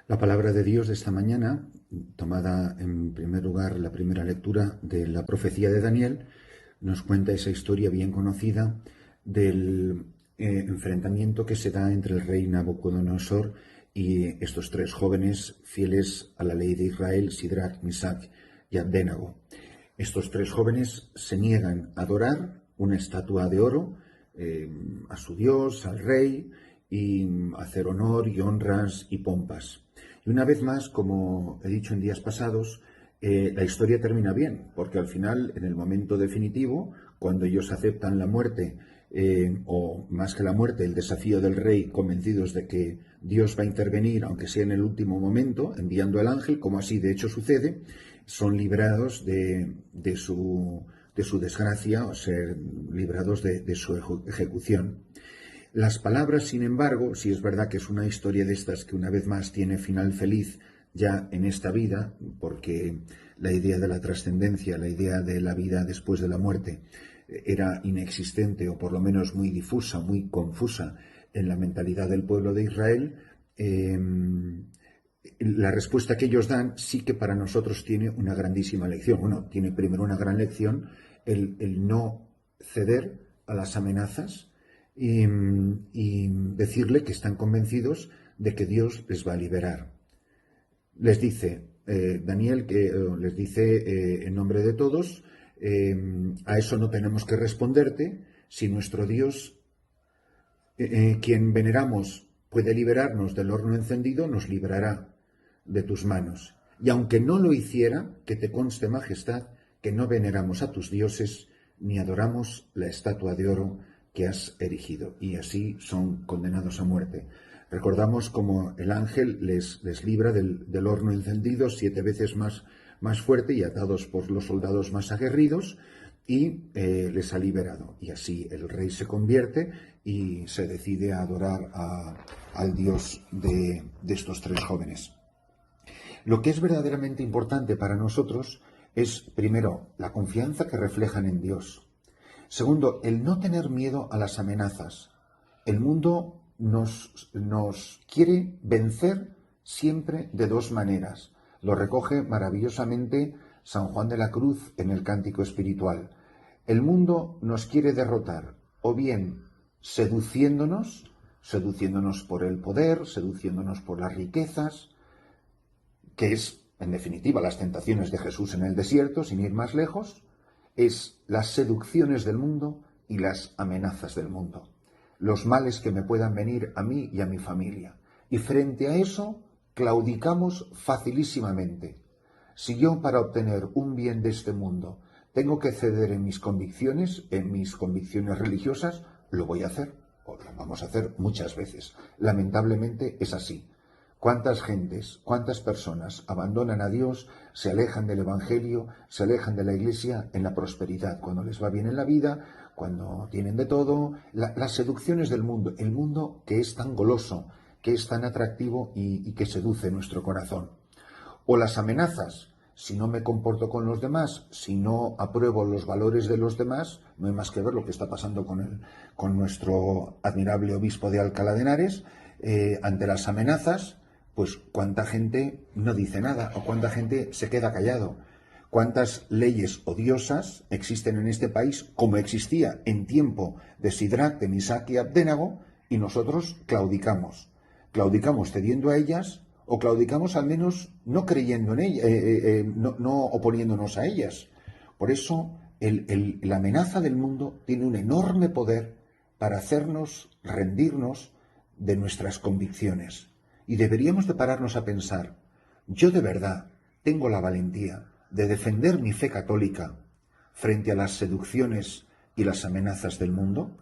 La palabra de Dios de esta mañana, tomada en primer lugar la primera lectura de la profecía de Daniel, nos cuenta esa historia bien conocida del enfrentamiento que se da entre el rey Nabucodonosor y estos tres jóvenes fieles a la ley de Israel, Sidrac, Misac y Abdenago. Estos tres jóvenes se niegan a adorar una estatua de oro a su Dios, al rey, y hacer honor y honras y pompas. Y una vez más, como he dicho en días pasados, la historia termina bien, porque al final, en el momento definitivo, cuando ellos aceptan la muerte, o más que la muerte, el desafío del rey, convencidos de que Dios va a intervenir, aunque sea en el último momento, enviando al ángel, como así de hecho sucede, son librados de su desgracia, o ser librados de su ejecución. Las palabras, sin embargo, si es verdad que es una historia de estas que una vez más tiene final feliz ya en esta vida, porque la idea de la trascendencia, la idea de la vida después de la muerte, era inexistente o por lo menos muy difusa, muy confusa en la mentalidad del pueblo de Israel, la respuesta que ellos dan sí que para nosotros tiene una grandísima lección. Bueno, tiene primero una gran lección el no ceder a las amenazas y decirle que están convencidos de que Dios les va a liberar. Les dice Daniel, que les dice en nombre de todos, a eso no tenemos que responderte. Si nuestro Dios, quien veneramos, puede liberarnos del horno encendido, nos librará de tus manos. Y aunque no lo hiciera, que te conste, majestad, que no veneramos a tus dioses ni adoramos la estatua de oro que has erigido. Y así son condenados a muerte. Recordamos como el ángel les libra del horno encendido 7 veces más fuerte y atados por los soldados más aguerridos, y les ha liberado. Y así el rey se convierte y se decide a adorar al Dios de estos tres jóvenes. Lo que es verdaderamente importante para nosotros es, primero, la confianza que reflejan en Dios. Segundo, el no tener miedo a las amenazas. El mundo nos quiere vencer siempre de dos maneras. Lo recoge maravillosamente San Juan de la Cruz en el Cántico Espiritual. El mundo nos quiere derrotar, o bien seduciéndonos por el poder, seduciéndonos por las riquezas, que es, en definitiva, las tentaciones de Jesús en el desierto, sin ir más lejos, es las seducciones del mundo y las amenazas del mundo, los males que me puedan venir a mí y a mi familia. Y frente a eso, claudicamos facilísimamente. Si yo, para obtener un bien de este mundo, tengo que ceder en mis convicciones religiosas, lo voy a hacer, o lo vamos a hacer muchas veces. Lamentablemente es así. ¿Cuántas personas abandonan a Dios, se alejan del Evangelio, se alejan de la Iglesia en la prosperidad, cuando les va bien en la vida, cuando tienen de todo? Las seducciones del mundo, el mundo que es tan goloso, que es tan atractivo y que seduce nuestro corazón. O las amenazas: si no me comporto con los demás, si no apruebo los valores de los demás, no hay más que ver lo que está pasando con nuestro admirable obispo de Alcalá de Henares. Ante las amenazas, pues cuánta gente no dice nada, o cuánta gente se queda callado. Cuántas leyes odiosas existen en este país, como existía en tiempo de Sidrac, de Misac y Abdenago, y nosotros claudicamos cediendo a ellas, o claudicamos al menos no creyendo en ellas, no oponiéndonos a ellas. Por eso la amenaza del mundo tiene un enorme poder para hacernos rendirnos de nuestras convicciones. Y deberíamos de pararnos a pensar: ¿yo de verdad tengo la valentía de defender mi fe católica frente a las seducciones y las amenazas del mundo?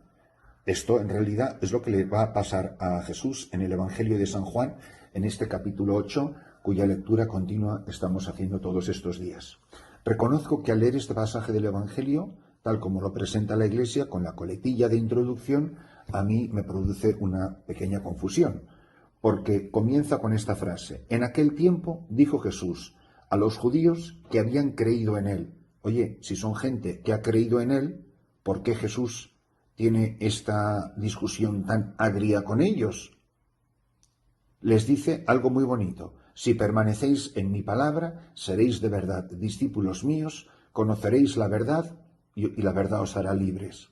Esto en realidad es lo que le va a pasar a Jesús en el Evangelio de San Juan, en este capítulo 8, cuya lectura continua estamos haciendo todos estos días. Reconozco que al leer este pasaje del Evangelio, tal como lo presenta la Iglesia, con la coletilla de introducción, a mí me produce una pequeña confusión, porque comienza con esta frase: en aquel tiempo dijo Jesús a los judíos que habían creído en él. Oye, si son gente que ha creído en él, ¿por qué Jesús tiene esta discusión tan agria con ellos? les dice algo muy bonito. Si permanecéis en mi palabra, seréis de verdad discípulos míos, conoceréis la verdad y la verdad os hará libres.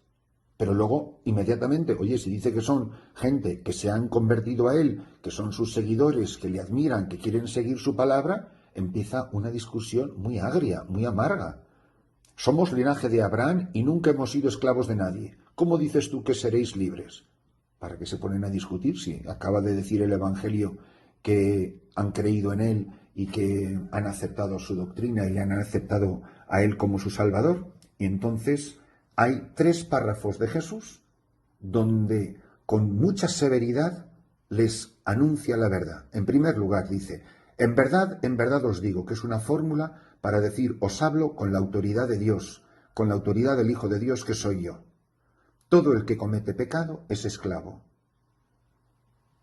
Pero luego, inmediatamente, oye, si dice que son gente que se han convertido a él, que son sus seguidores, que le admiran, que quieren seguir su palabra, empieza una discusión muy agria, muy amarga. Somos linaje de Abraham y nunca hemos sido esclavos de nadie. ¿Cómo dices tú que seréis libres? ¿Para qué se ponen a discutir si acaba de decir el Evangelio que han creído en él y que han aceptado su doctrina y le han aceptado a él como su Salvador? Y entonces hay 3 párrafos de Jesús donde con mucha severidad les anuncia la verdad. En primer lugar dice, en verdad os digo, que es una fórmula para decir, os hablo con la autoridad de Dios, con la autoridad del Hijo de Dios que soy yo. Todo el que comete pecado es esclavo.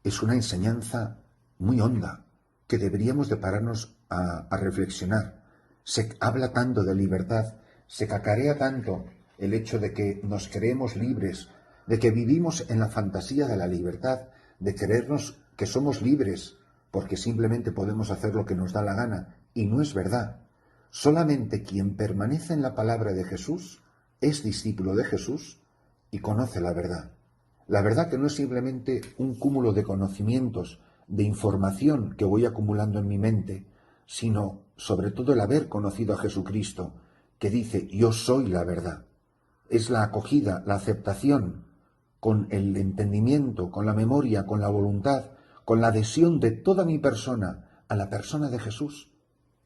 Es una enseñanza muy honda que deberíamos de pararnos a reflexionar. Se habla tanto de libertad, se cacarea tanto el hecho de que nos creemos libres, de que vivimos en la fantasía de la libertad, de creernos que somos libres porque simplemente podemos hacer lo que nos da la gana, y no es verdad. Solamente quien permanece en la palabra de Jesús es discípulo de Jesús y conoce la verdad. La verdad que no es simplemente un cúmulo de conocimientos, de información que voy acumulando en mi mente, sino sobre todo el haber conocido a Jesucristo, que dice, yo soy la verdad. Es la acogida, la aceptación, con el entendimiento, con la memoria, con la voluntad, con la adhesión de toda mi persona a la persona de Jesús,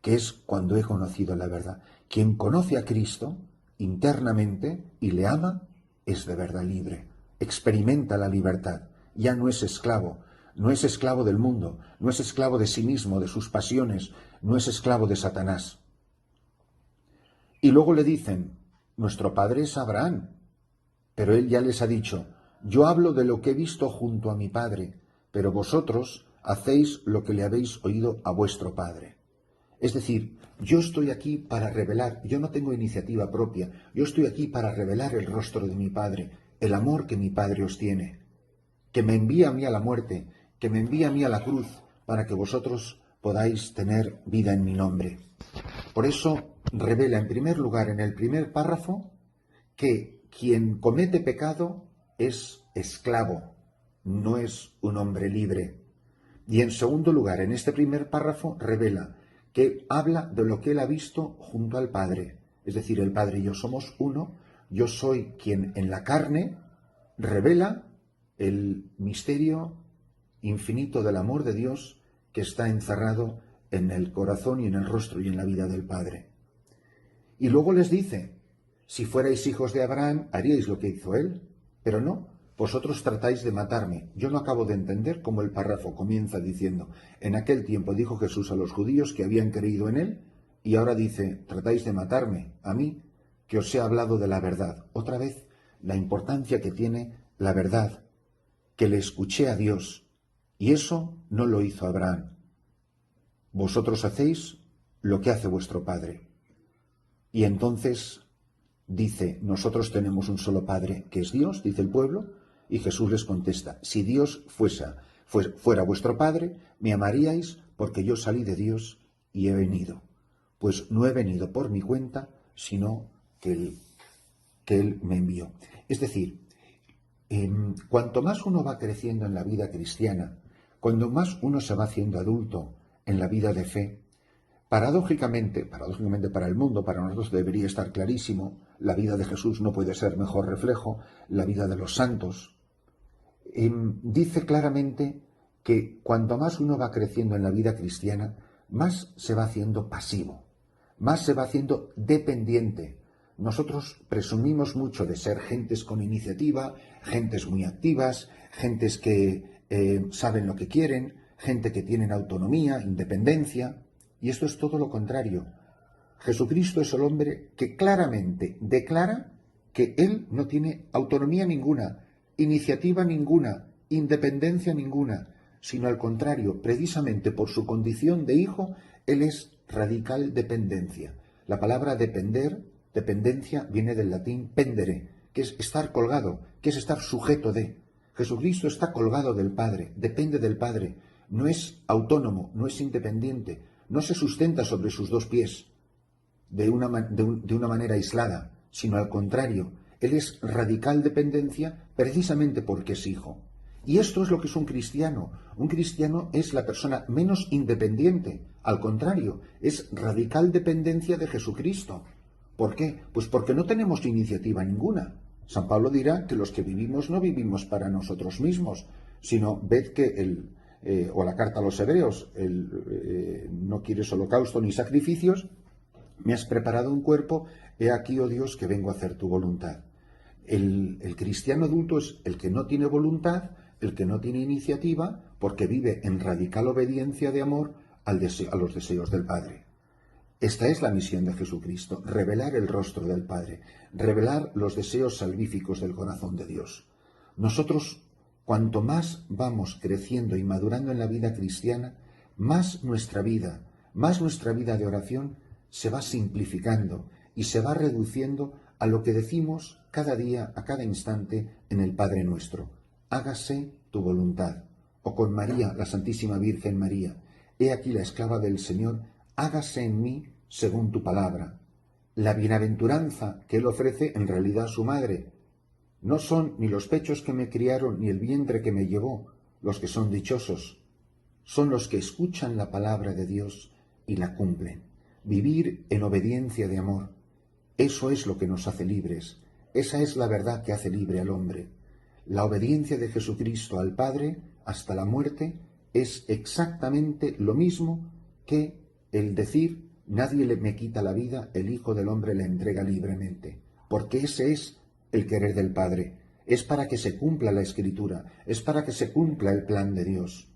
que es cuando he conocido la verdad. Quien conoce a Cristo internamente y le ama, es de verdad libre. Experimenta la libertad, ya no es esclavo, no es esclavo del mundo, no es esclavo de sí mismo, de sus pasiones, no es esclavo de Satanás. Y luego le dicen, nuestro padre es Abraham, pero él ya les ha dicho, yo hablo de lo que he visto junto a mi padre, pero vosotros hacéis lo que le habéis oído a vuestro padre. Es decir, yo estoy aquí para revelar, yo no tengo iniciativa propia, yo estoy aquí para revelar el rostro de mi padre, el amor que mi padre os tiene, que me envía a mí a la muerte, que me envía a mí a la cruz, para que vosotros podáis tener vida en mi nombre. Por eso revela en primer lugar, en el primer párrafo, que quien comete pecado es esclavo, no es un hombre libre. Y en segundo lugar, en este primer párrafo revela que habla de lo que él ha visto junto al Padre. Es decir, el Padre y yo somos uno, yo soy quien en la carne revela el misterio infinito del amor de Dios que está encerrado en el corazón y en el rostro y en la vida del Padre. Y luego les dice, si fuerais hijos de Abraham, haríais lo que hizo él, pero no, vosotros tratáis de matarme. Yo no acabo de entender cómo el párrafo comienza diciendo, en aquel tiempo dijo Jesús a los judíos que habían creído en él, y ahora dice, tratáis de matarme, a mí, que os he hablado de la verdad. Otra vez, la importancia que tiene la verdad, que le escuché a Dios, y eso no lo hizo Abraham. Vosotros hacéis lo que hace vuestro padre. Y entonces dice, nosotros tenemos un solo Padre, que es Dios, dice el pueblo, y Jesús les contesta, si Dios fuera vuestro Padre, me amaríais porque yo salí de Dios y he venido. Pues no he venido por mi cuenta, sino que Él me envió. Es decir, cuanto más uno va creciendo en la vida cristiana, cuando más uno se va haciendo adulto en la vida de fe, paradójicamente para el mundo, para nosotros debería estar clarísimo, la vida de Jesús no puede ser mejor reflejo, la vida de los santos. Dice claramente que cuanto más uno va creciendo en la vida cristiana, más se va haciendo pasivo, más se va haciendo dependiente. Nosotros presumimos mucho de ser gentes con iniciativa, gentes muy activas, gentes que saben lo que quieren, gente que tienen autonomía, independencia. Y esto es todo lo contrario. Jesucristo es el hombre que claramente declara que él no tiene autonomía ninguna, iniciativa ninguna, independencia ninguna, sino al contrario, precisamente por su condición de hijo, él es radical dependencia. La palabra dependencia, viene del latín pendere, que es estar colgado, que es estar sujeto de. Jesucristo está colgado del Padre, depende del Padre. no es autónomo, no es independiente, no se sustenta sobre sus dos pies de una manera aislada, sino al contrario, Él es radical dependencia precisamente porque es hijo. Y esto es lo que es un cristiano. Un cristiano es la persona menos independiente, al contrario, es radical dependencia de Jesucristo. ¿Por qué? Pues porque no tenemos iniciativa ninguna. San Pablo dirá que los que vivimos no vivimos para nosotros mismos, sino ved que o la carta a los hebreos, no quieres holocausto ni sacrificios, me has preparado un cuerpo, he aquí, oh Dios, que vengo a hacer tu voluntad. El cristiano adulto es el que no tiene voluntad, el que no tiene iniciativa, porque vive en radical obediencia de amor a los deseos del Padre. Esta es la misión de Jesucristo, revelar el rostro del Padre, revelar los deseos salvíficos del corazón de Dios. Nosotros, cuanto más vamos creciendo y madurando en la vida cristiana, más nuestra vida de oración se va simplificando y se va reduciendo a lo que decimos cada día, a cada instante, en el Padre Nuestro. Hágase tu voluntad. O con María, la Santísima Virgen María. He aquí la esclava del Señor, hágase en mí según tu palabra. La bienaventuranza que Él ofrece en realidad a su madre. No son ni los pechos que me criaron ni el vientre que me llevó los que son dichosos. Son los que escuchan la palabra de Dios y la cumplen. Vivir en obediencia de amor. Eso es lo que nos hace libres. Esa es la verdad que hace libre al hombre. La obediencia de Jesucristo al Padre hasta la muerte es exactamente lo mismo que el decir: nadie me quita la vida, el Hijo del Hombre la entrega libremente. Porque ese es el querer del Padre. Es para que se cumpla la Escritura, es para que se cumpla el plan de Dios.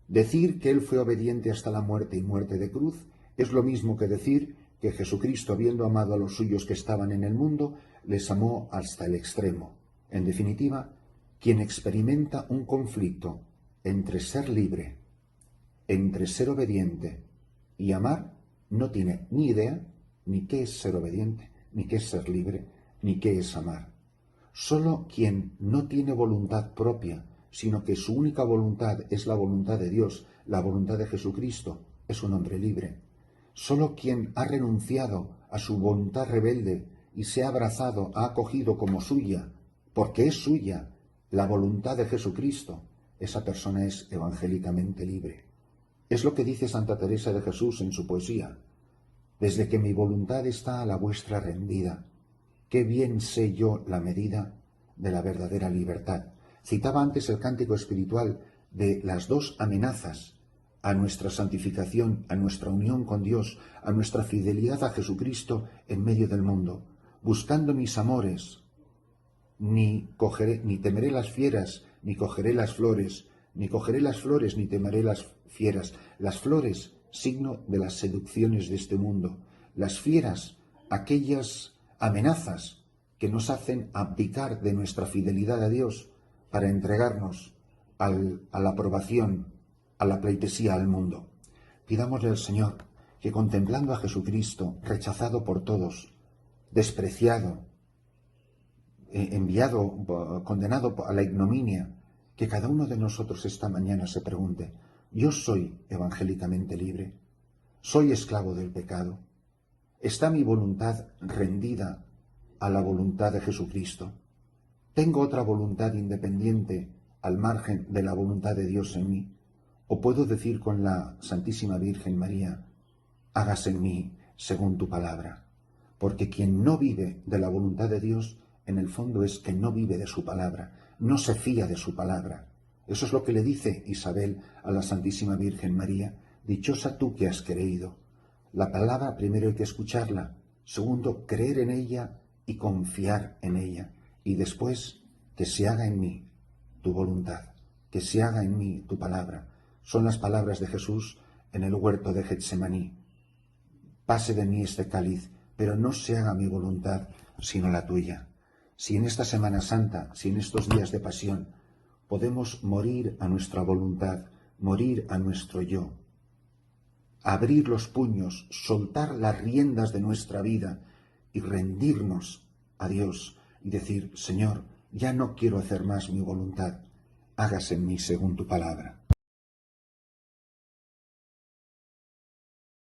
Decir que Él fue obediente hasta la muerte y muerte de cruz es lo mismo que decir que Jesucristo, habiendo amado a los suyos que estaban en el mundo, les amó hasta el extremo. En definitiva, quien experimenta un conflicto entre ser libre, entre ser obediente y amar, no tiene ni idea ni qué es ser obediente, ni qué es ser libre, ni qué es amar. Solo quien no tiene voluntad propia, sino que su única voluntad es la voluntad de Dios, la voluntad de Jesucristo, es un hombre libre. Solo quien ha renunciado a su voluntad rebelde y se ha abrazado, ha acogido como suya, porque es suya, la voluntad de Jesucristo, esa persona es evangélicamente libre. Es lo que dice Santa Teresa de Jesús en su poesía: desde que mi voluntad está a la vuestra rendida, qué bien sé yo la medida de la verdadera libertad. Citaba antes el cántico espiritual de las dos amenazas a nuestra santificación, a nuestra unión con Dios, a nuestra fidelidad a Jesucristo en medio del mundo. Buscando mis amores, ni temeré las fieras, ni cogeré las flores, ni cogeré las flores, ni temeré las fieras. Las flores, signo de las seducciones de este mundo. Las fieras, aquellas amenazas que nos hacen abdicar de nuestra fidelidad a Dios para entregarnos a la aprobación, a la pleitesía al mundo. Pidámosle al Señor que, contemplando a Jesucristo, rechazado por todos, despreciado, enviado, condenado a la ignominia, que cada uno de nosotros esta mañana se pregunte: ¿yo soy evangélicamente libre? ¿Soy esclavo del pecado? ¿Está mi voluntad rendida a la voluntad de Jesucristo? ¿Tengo otra voluntad independiente al margen de la voluntad de Dios en mí? ¿O puedo decir con la Santísima Virgen María: hágase en mí según tu palabra? Porque quien no vive de la voluntad de Dios, en el fondo es que no vive de su palabra, no se fía de su palabra. Eso es lo que le dice Isabel a la Santísima Virgen María: dichosa tú que has creído. La palabra primero hay que escucharla, segundo creer en ella y confiar en ella, y después que se haga en mí tu voluntad, que se haga en mí tu palabra. Son las palabras de Jesús en el huerto de Getsemaní: pase de mí este cáliz, pero no se haga mi voluntad sino la tuya. Si en esta Semana Santa, si en estos días de pasión, podemos morir a nuestra voluntad, morir a nuestro yo, abrir los puños, soltar las riendas de nuestra vida y rendirnos a Dios y decir: Señor, ya no quiero hacer más mi voluntad, hágase en mí según tu palabra.